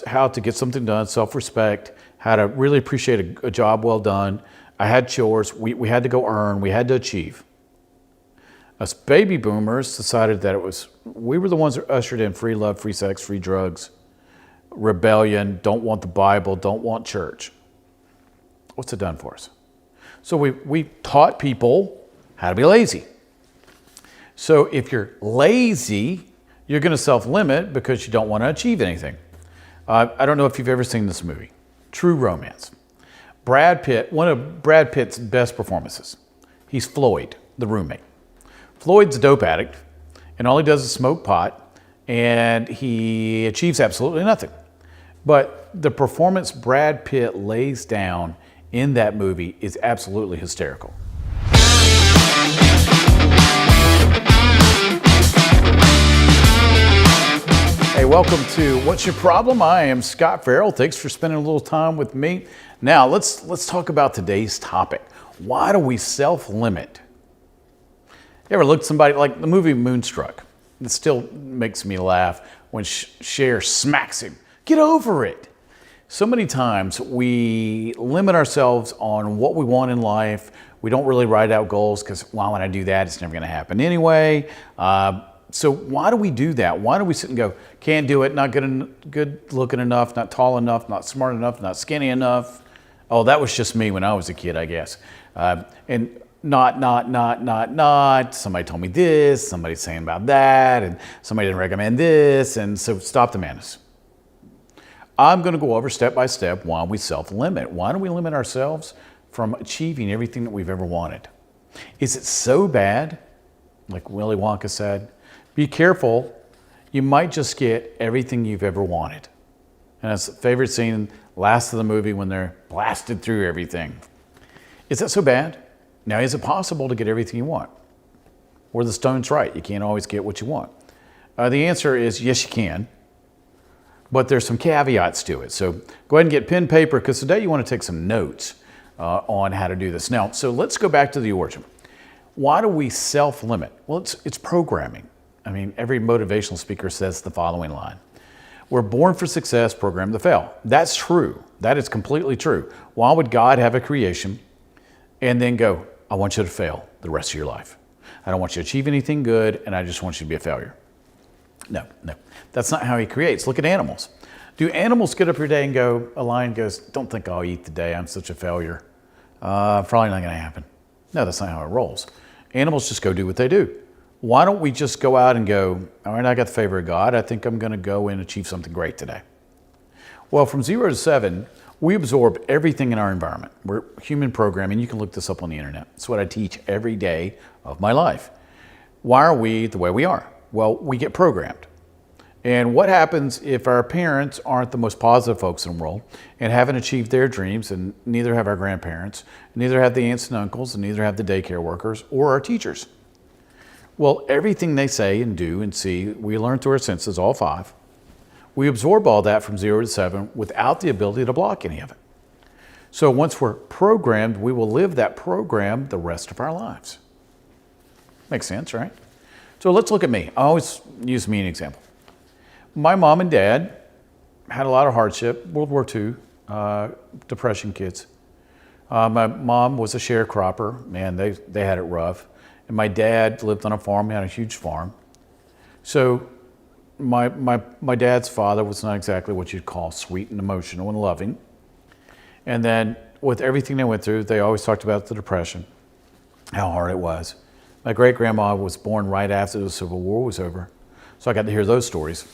how to get something done, self-respect, how to really appreciate a job well done. I had chores. We had to go earn. We had to achieve. Us baby boomers decided that we were the ones that ushered in free love, free sex, free drugs, rebellion, don't want the Bible, don't want church. What's it done for us? So we taught people how to be lazy. So if you're lazy, you're going to self-limit because you don't want to achieve anything. I don't know if you've ever seen this movie, True Romance. Brad Pitt, one of Brad Pitt's best performances. He's Floyd, the roommate. Floyd's a dope addict, and all he does is smoke pot, and he achieves absolutely nothing. But the performance Brad Pitt lays down in that movie is absolutely hysterical. Hey, welcome to What's Your Problem? I am Scot Ferrell. Thanks for spending a little time with me. Now, let's talk about today's topic. Why do we self-limit? You ever look at somebody like the movie Moonstruck? It still makes me laugh when Cher smacks him. Get over it. So many times we limit ourselves on what we want in life. We don't really write out goals because, why would I do that? It's never going to happen anyway. So why do we do that? Why do we sit and go, can't do it, not good looking enough, not tall enough, not smart enough, not skinny enough? Oh, that was just me when I was a kid, I guess. And not. Somebody told me this, somebody's saying about that, and somebody didn't recommend this, and so stop the madness. I'm going to go over step by step why we self-limit. Why do we limit ourselves from achieving everything that we've ever wanted? Is it so bad? Like Willy Wonka said, be careful, you might just get everything you've ever wanted. And that's the favorite scene, last of the movie, when they're blasted through everything. Is that so bad? Now, is it possible to get everything you want? Were the Stones right? You can't always get what you want. The answer is yes, you can. But there's some caveats to it. So go ahead and get pen and paper, because today you want to take some notes on how to do this. Now, so let's go back to the origin. Why do we self-limit? Well, it's programming. I mean, every motivational speaker says the following line. We're born for success, programmed to fail. That's true. That is completely true. Why would God have a creation and then go, I want you to fail the rest of your life? I don't want you to achieve anything good, and I just want you to be a failure. No. That's not how he creates. Look at animals. Do animals get up every day and go, a lion goes, don't think I'll eat today, I'm such a failure. Probably not going to happen. No, that's not how it rolls. Animals just go do what they do. Why don't we just go out and go, all right, I got the favor of God. I think I'm going to go and achieve something great today. Well, from 0 to 7, we absorb everything in our environment. We're human programming. You can look this up on the internet. It's what I teach every day of my life. Why are we the way we are? Well, we get programmed. And what happens if our parents aren't the most positive folks in the world and haven't achieved their dreams, and neither have our grandparents, neither have the aunts and uncles, and neither have the daycare workers or our teachers? Well, everything they say and do and see, we learn through our senses, all 5. We absorb all that from 0 to 7 without the ability to block any of it. So once we're programmed, we will live that program the rest of our lives. Makes sense, right? So let's look at me. I always use me as an example. My mom and dad had a lot of hardship, World War II, depression kids. My mom was a sharecropper. Man, they had it rough. And my dad lived on a farm. He had a huge farm. So my dad's father was not exactly what you'd call sweet and emotional and loving. And then with everything they went through, they always talked about the depression, how hard it was. My great-grandma was born right after the Civil War was over. So I got to hear those stories.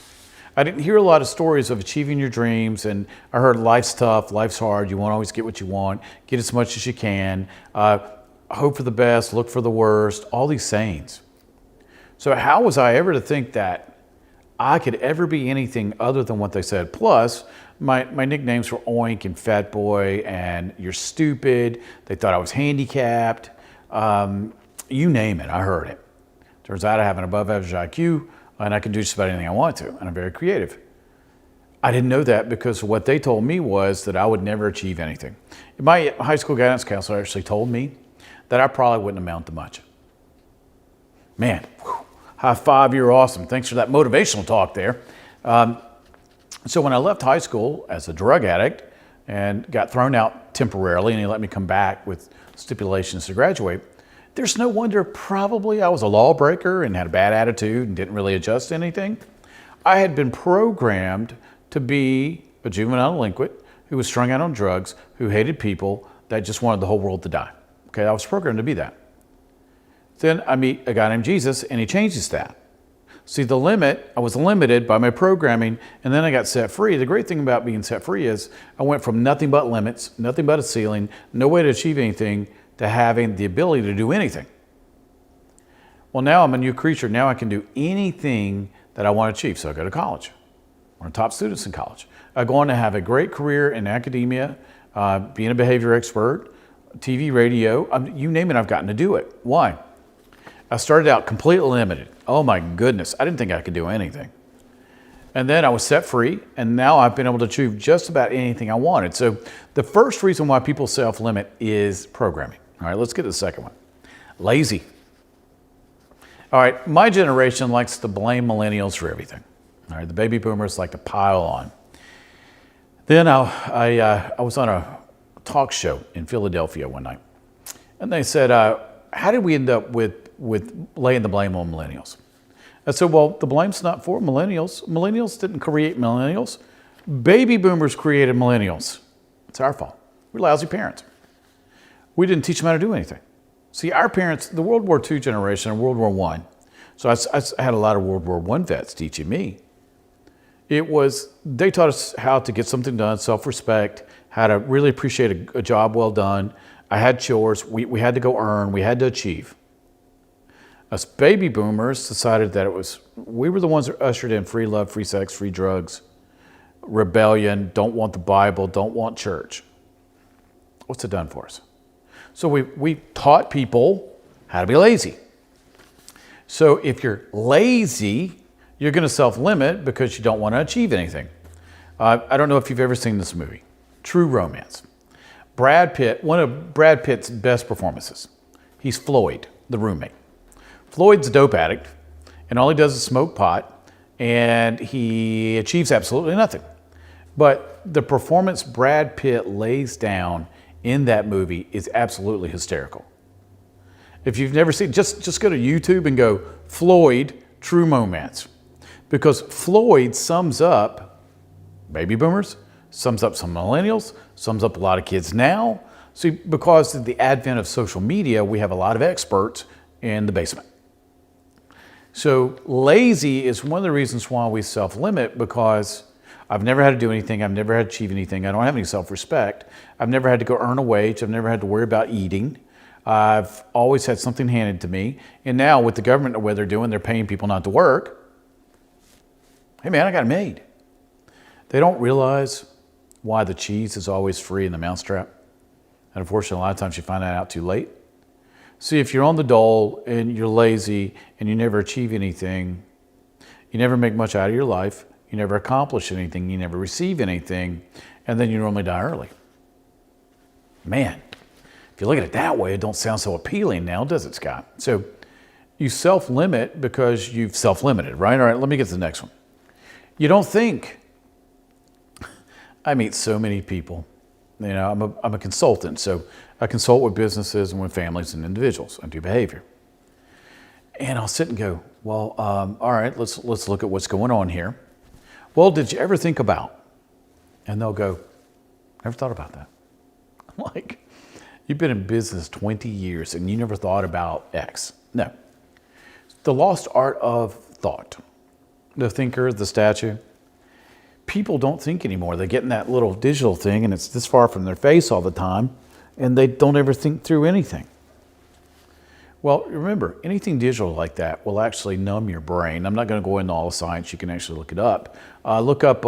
I didn't hear a lot of stories of achieving your dreams, and I heard life's tough, life's hard, you won't always get what you want, get as much as you can, hope for the best, look for the worst, all these sayings. So how was I ever to think that I could ever be anything other than what they said? Plus, my nicknames were Oink and Fat Boy and You're Stupid. They thought I was handicapped. You name it, I heard it. Turns out I have an above average IQ, and I can do just about anything I want to, and I'm very creative. I didn't know that because what they told me was that I would never achieve anything. My high school guidance counselor actually told me that I probably wouldn't amount to much. Man, high five, you're awesome. Thanks for that motivational talk there. So when I left high school as a drug addict and got thrown out temporarily, and he let me come back with stipulations to graduate, there's no wonder probably I was a lawbreaker and had a bad attitude and didn't really adjust to anything. I had been programmed to be a juvenile delinquent who was strung out on drugs, who hated people, that just wanted the whole world to die. Okay, I was programmed to be that. Then I meet a guy named Jesus, and he changes that. See, I was limited by my programming, and then I got set free. The great thing about being set free is I went from nothing but limits, nothing but a ceiling, no way to achieve anything, to having the ability to do anything. Well, now I'm a new creature. Now I can do anything that I want to achieve. So I go to college. One of the top students in college. I go on to have a great career in academia, being a behavior expert, TV, radio, you name it, I've gotten to do it. Why? I started out completely limited. Oh my goodness, I didn't think I could do anything. And then I was set free, and now I've been able to achieve just about anything I wanted. So the first reason why people self-limit is programming. All right, let's get to the second one. Lazy. All right, my generation likes to blame millennials for everything. All right, the baby boomers like to pile on. Then I was on a talk show in Philadelphia one night, and they said, how did we end up with laying the blame on millennials? I said, well, the blame's not for millennials. Millennials didn't create millennials. Baby boomers created millennials. It's our fault. We're lousy parents. We didn't teach them how to do anything. See, our parents, the World War II generation and World War I, so I had a lot of World War I vets teaching me. They taught us how to get something done, self-respect, how to really appreciate a job well done. I had chores, we had to go earn, we had to achieve. Us baby boomers decided that we were the ones that ushered in free love, free sex, free drugs, rebellion, don't want the Bible, don't want church. What's it done for us? So we taught people how to be lazy. So if you're lazy, you're going to self-limit because you don't want to achieve anything. I don't know if you've ever seen this movie, True Romance. Brad Pitt, one of Brad Pitt's best performances. He's Floyd, the roommate. Floyd's a dope addict, and all he does is smoke pot, and he achieves absolutely nothing. But the performance Brad Pitt lays down in that movie is absolutely hysterical. If you've never seen, just go to YouTube and go Floyd, True Romance. Because Floyd sums up baby boomers, sums up some millennials, sums up a lot of kids now. See, because of the advent of social media, we have a lot of experts in the basement. So lazy is one of the reasons why we self-limit, because I've never had to do anything. I've never had to achieve anything. I don't have any self-respect. I've never had to go earn a wage. I've never had to worry about eating. I've always had something handed to me. And now with the government, the way they're doing, they're paying people not to work. Hey man, I got it made. They don't realize why the cheese is always free in the mousetrap. And unfortunately, a lot of times you find that out too late. See, if you're on the dole and you're lazy and you never achieve anything, you never make much out of your life, you never accomplish anything, you never receive anything, and then you normally die early. Man, if you look at it that way, it don't sound so appealing now, does it, Scott? So you self-limit because you've self-limited, right? All right, let me get to the next one. You don't think. I meet so many people. You know, I'm a consultant, so I consult with businesses and with families and individuals. I do behavior. And I'll sit and go, well, all right, let's look at what's going on here. Well, did you ever think about? And they'll go, never thought about that. I'm like, you've been in business 20 years and you never thought about X. No. The lost art of thought. The thinker, the statue. People don't think anymore. They get in that little digital thing and it's this far from their face all the time and they don't ever think through anything. Well, remember, anything digital like that will actually numb your brain. I'm not going to go into all the science. You can actually look it up. Look up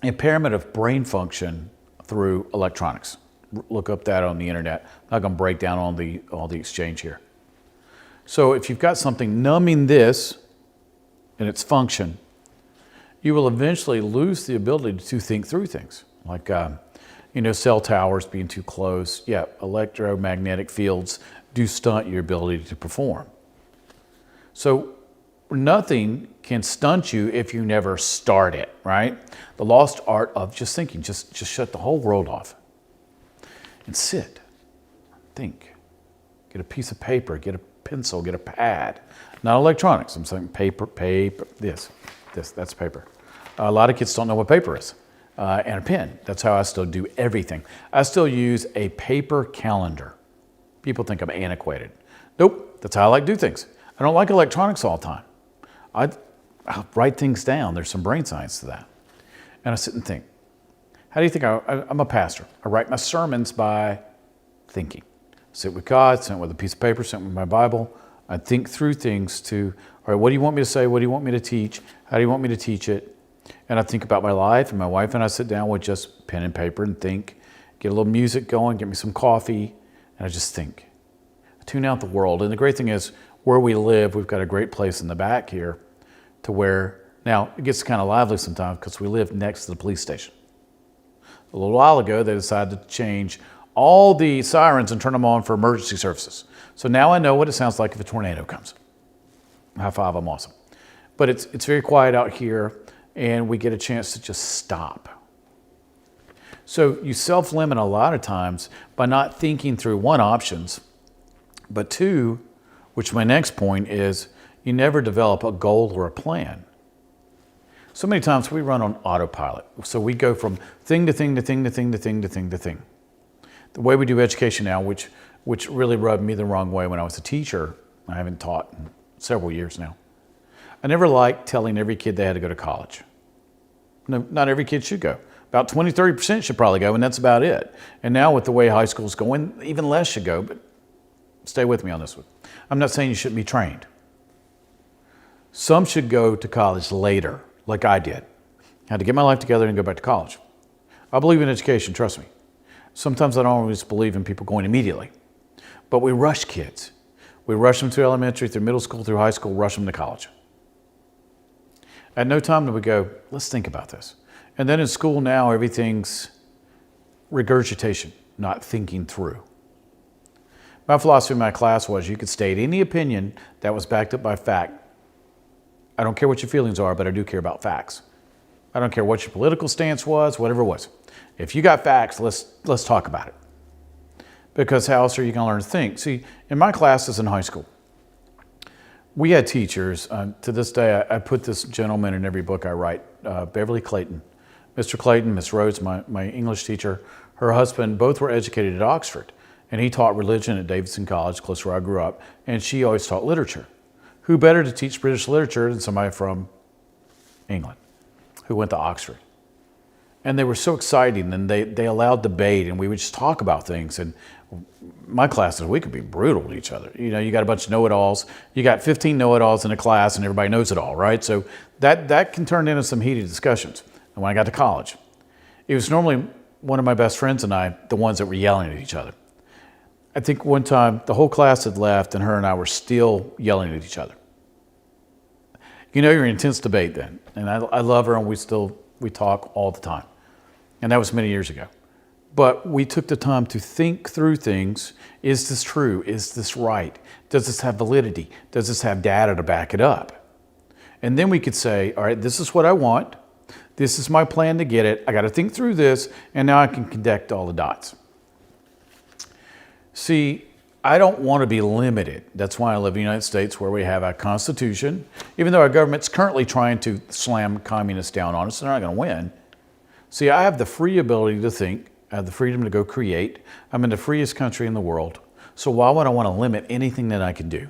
impairment of brain function through electronics. Look up that on the internet. I'm not going to break down all the exchange here. So if you've got something numbing this and its function, you will eventually lose the ability to think through things. Like, cell towers being too close. Yeah, electromagnetic fields do stunt your ability to perform. So Nothing can stunt you if you never start it, right? The lost art of just thinking, just shut the whole world off and sit, think, get a piece of paper, get a pencil, get a pad, not electronics. I'm saying paper, that's paper. A lot of kids don't know what paper is, and a pen. That's how I still do everything. I still use a paper calendar. People think I'm antiquated. Nope, that's how I like to do things. I don't like electronics all the time. I'll write things down. There's some brain science to that. And I sit and think. How do you think I'm a pastor? I write my sermons by thinking. Sit with God, sit with a piece of paper, sit with my Bible. I think through things to, all right, what do you want me to say? What do you want me to teach? How do you want me to teach it? And I think about my life, and my wife and I sit down with just pen and paper and think, get a little music going, get me some coffee, and I just think. I tune out the world. And the great thing is, where we live, we've got a great place in the back here to where, now it gets kind of lively sometimes because we live next to the police station. A little while ago, they decided to change all the sirens and turn them on for emergency services. So now I know what it sounds like if a tornado comes. High five, I'm awesome. But it's very quiet out here, and we get a chance to just stop. So you self-limit a lot of times by not thinking through, one, options, but two, which my next point is, you never develop a goal or a plan. So many times we run on autopilot. So we go from thing to thing to thing to thing to thing to thing to thing. The way we do education now, which really rubbed me the wrong way when I was a teacher, I haven't taught in several years now. I never liked telling every kid they had to go to college. No, not every kid should go. About 20, 30% should probably go, and that's about it. And now with the way high school's going, even less should go, but stay with me on this one. I'm not saying you shouldn't be trained. Some should go to college later, like I did. I had to get my life together and go back to college. I believe in education, trust me. Sometimes I don't always believe in people going immediately. But we rush kids. We rush them through elementary, through middle school, through high school, rush them to college. At no time do we go, let's think about this. And then in school now, everything's regurgitation, not thinking through. My philosophy in my class was you could state any opinion that was backed up by fact. I don't care what your feelings are, but I do care about facts. I don't care what your political stance was, whatever it was. If you got facts, let's talk about it. Because how else are you going to learn to think? See, in my classes in high school, we had teachers. To this day, I put this gentleman in every book I write, Beverly Clayton. Mr. Clayton, Miss Rhodes, my English teacher, her husband, both were educated at Oxford. And he taught religion at Davidson College, close to where I grew up. And she always taught literature. Who better to teach British literature than somebody from England who went to Oxford? And they were so exciting, and they allowed debate, and we would just talk about things. And my classes, we could be brutal to each other. You know, you got a bunch of know-it-alls. You got 15 know-it-alls in a class, and everybody knows it all, right? So that can turn into some heated discussions. And when I got to college, it was normally one of my best friends and I, the ones that were yelling at each other. I think one time the whole class had left, and her and I were still yelling at each other. You know, you're in intense debate then. And I love her, and we talk all the time. And that was many years ago. But we took the time to think through things. Is this true? Is this right? Does this have validity? Does this have data to back it up? And then we could say, all right, this is what I want. This is my plan to get it. I got to think through this, and now I can connect all the dots. See, I don't want to be limited. That's why I live in the United States, where we have a constitution. Even though our government's currently trying to slam communists down on us, they're not going to win. See, I have the free ability to think. I have the freedom to go create. I'm in the freest country in the world. So why would I want to limit anything that I can do?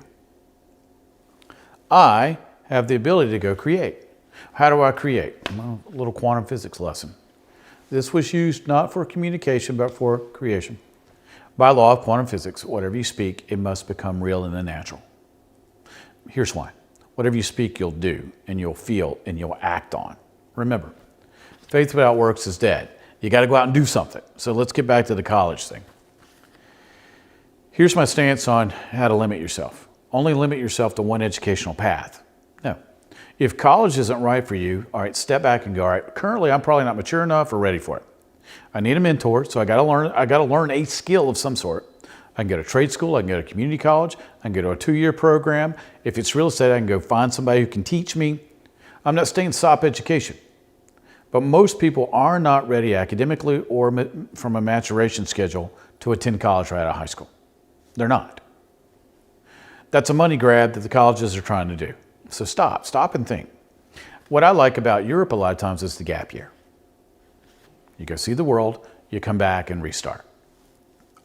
I have the ability to go create. How do I create? Well, a little quantum physics lesson. This was used not for communication, but for creation. By law of quantum physics, whatever you speak, it must become real in the natural. Here's why. Whatever you speak, you'll do, and you'll feel, and you'll act on. Remember, faith without works is dead. You got to go out and do something. So let's get back to the college thing. Here's my stance on how to limit yourself. Only limit yourself to one educational path. No. If college isn't right for you, all right, step back and go, all right, currently I'm probably not mature enough or ready for it. I need a mentor, so I got to learn a skill of some sort. I can go to trade school, I can go to community college, I can go to a 2-year program. If it's real estate, I can go find somebody who can teach me. I'm not saying stop education, but most people are not ready academically or from a maturation schedule to attend college right out of high school. They're not. That's a money grab that the colleges are trying to do. So stop and think. What I like about Europe a lot of times is the gap year. You go see the world, you come back and restart.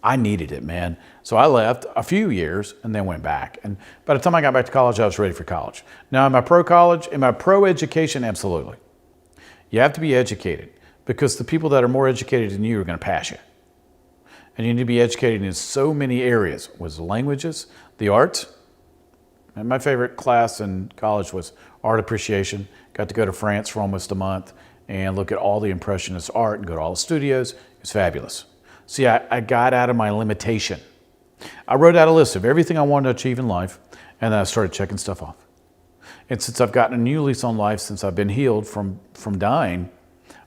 I needed it, man. So I left a few years and then went back. And by the time I got back to college, I was ready for college. Now, am I pro-college? Am I pro-education? Absolutely. You have to be educated because the people that are more educated than you are going to pass you. And you need to be educated in so many areas, was the languages, the arts. And my favorite class in college was art appreciation. Got to go to France for almost a month and look at all the Impressionist art and go to all the studios. It was fabulous. See, I got out of my limitation. I wrote out a list of everything I wanted to achieve in life, and then I started checking stuff off. And since I've gotten a new lease on life, since I've been healed from dying,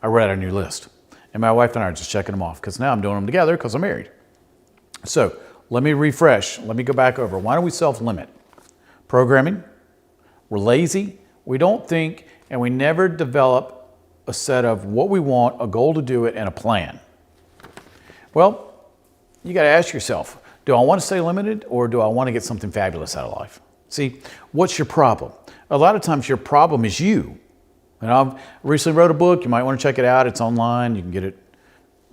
I wrote out a new list. And my wife and I are just checking them off because now I'm doing them together because I'm married. So let me refresh. Let me go back over. Why do we self-limit? Programming. We're lazy. We don't think, and we never develop a set of what we want, a goal to do it, and a plan. Well, you got to ask yourself, do I want to stay limited or do I want to get something fabulous out of life? See, what's your problem? A lot of times your problem is you. And I've recently wrote a book. You might want to check it out. It's online. You can get it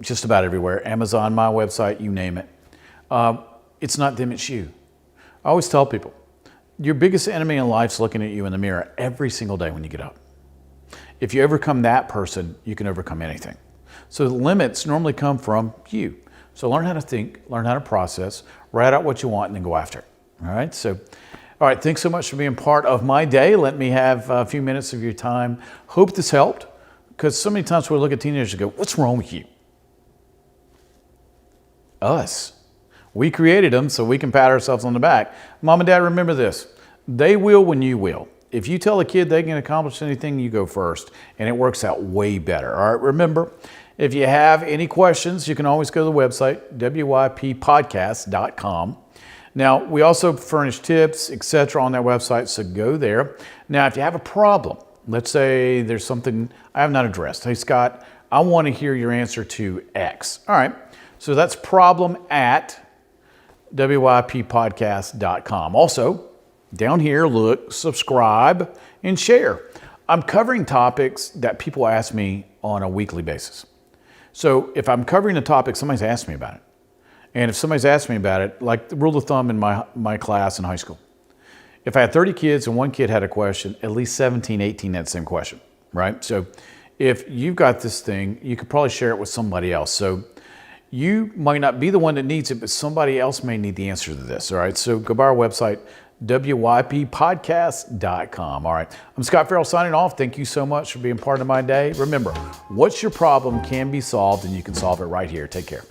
just about everywhere. Amazon, my website, you name it. It's not them, it's you. I always tell people, your biggest enemy in life is looking at you in the mirror every single day when you get up. If you overcome that person, you can overcome anything. So the limits normally come from you. So learn how to think, learn how to process, write out what you want, and then go after it. All right? So, all right, thanks so much for being part of my day. Let me have a few minutes of your time. Hope this helped, because so many times we look at teenagers and go, what's wrong with you? Us. We created them so we can pat ourselves on the back. Mom and Dad, remember this. They will when you will. If you tell a kid they can accomplish anything, you go first, and it works out way better. All right, remember, if you have any questions, you can always go to the website, wyppodcast.com. Now, we also furnish tips, etc. on that website, so go there. Now, if you have a problem, let's say there's something I have not addressed. Hey, Scott, I want to hear your answer to X. All right, so that's problem@wyppodcast.com. Also, down here, look, subscribe, and share. I'm covering topics that people ask me on a weekly basis. So if I'm covering a topic, somebody's asked me about it. And if somebody's asked me about it, like the rule of thumb in my class in high school, if I had 30 kids and one kid had a question, at least 17, 18 had the same question, right? So if you've got this thing, you could probably share it with somebody else. So you might not be the one that needs it, but somebody else may need the answer to this, all right? So go by our website, wyppodcast.com. All right, I'm Scot Ferrell signing off. Thank you so much for being part of my day. Remember, what's your problem can be solved, and you can solve it right here. Take care.